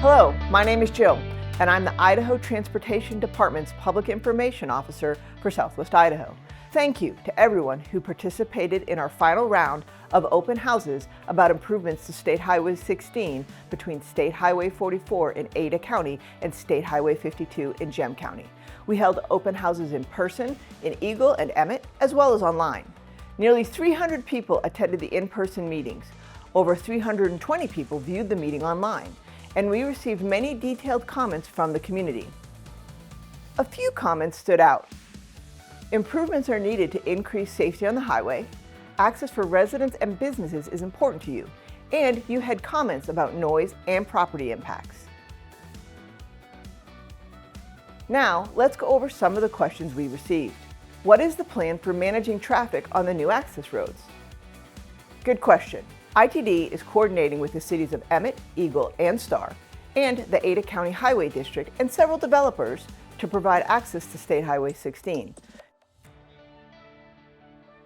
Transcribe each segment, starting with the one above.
Hello, my name is Jill, and I'm the Idaho Transportation Department's Public Information Officer for Southwest Idaho. Thank you to everyone who participated in our final round of open houses about improvements to State Highway 16 between State Highway 44 in Ada County and State Highway 52 in Gem County. We held open houses in person in Eagle and Emmett, as well as online. Nearly 300 people attended the in-person meetings. Over 320 people viewed the meeting online, and we received many detailed comments from the community. A few comments stood out. Improvements are needed to increase safety on the highway. Access for residents and businesses is important to you, and you had comments about noise and property impacts. Now, let's go over some of the questions we received. What is the plan for managing traffic on the new access roads? Good question. ITD is coordinating with the cities of Emmett, Eagle, and Star, and the Ada County Highway District and several developers to provide access to State Highway 16.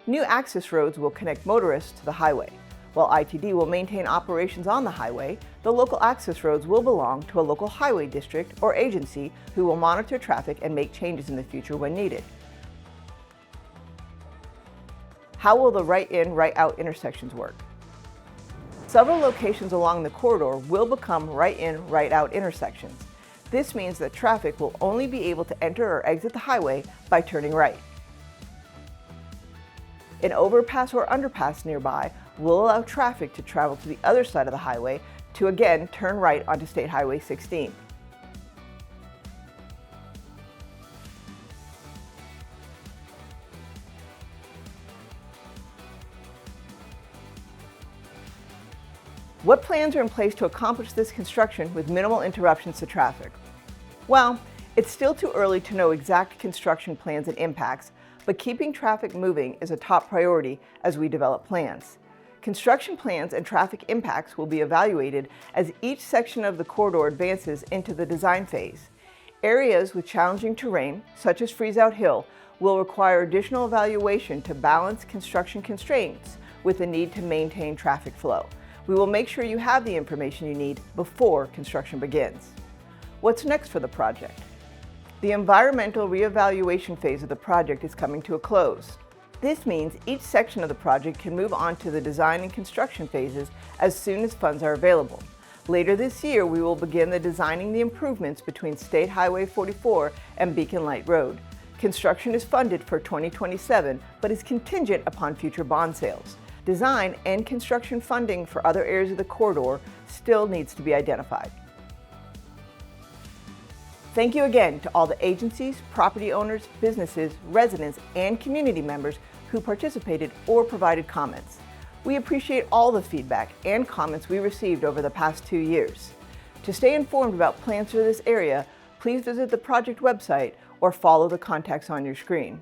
New access roads will connect motorists to the highway. While ITD will maintain operations on the highway, the local access roads will belong to a local highway district or agency who will monitor traffic and make changes in the future when needed. How will the right-in, right-out intersections work? Several locations along the corridor will become right-in, right-out intersections. This means that traffic will only be able to enter or exit the highway by turning right. An overpass or underpass nearby will allow traffic to travel to the other side of the highway to again turn right onto State Highway 16. What plans are in place to accomplish this construction with minimal interruptions to traffic? Well, it's still too early to know exact construction plans and impacts, but keeping traffic moving is a top priority as we develop plans. Construction plans and traffic impacts will be evaluated as each section of the corridor advances into the design phase. Areas with challenging terrain, such as Freezeout Hill, will require additional evaluation to balance construction constraints with the need to maintain traffic flow. We will make sure you have the information you need before construction begins. What's next for the project? The environmental reevaluation phase of the project is coming to a close. This means each section of the project can move on to the design and construction phases as soon as funds are available. Later this year, we will begin designing the improvements between State Highway 44 and Beacon Light Road. Construction is funded for 2027, but is contingent upon future bond sales. Design and construction funding for other areas of the corridor still needs to be identified. Thank you again to all the agencies, property owners, businesses, residents, and community members who participated or provided comments. We appreciate all the feedback and comments we received over the past 2 years. To stay informed about plans for this area, please visit the project website or follow the contacts on your screen.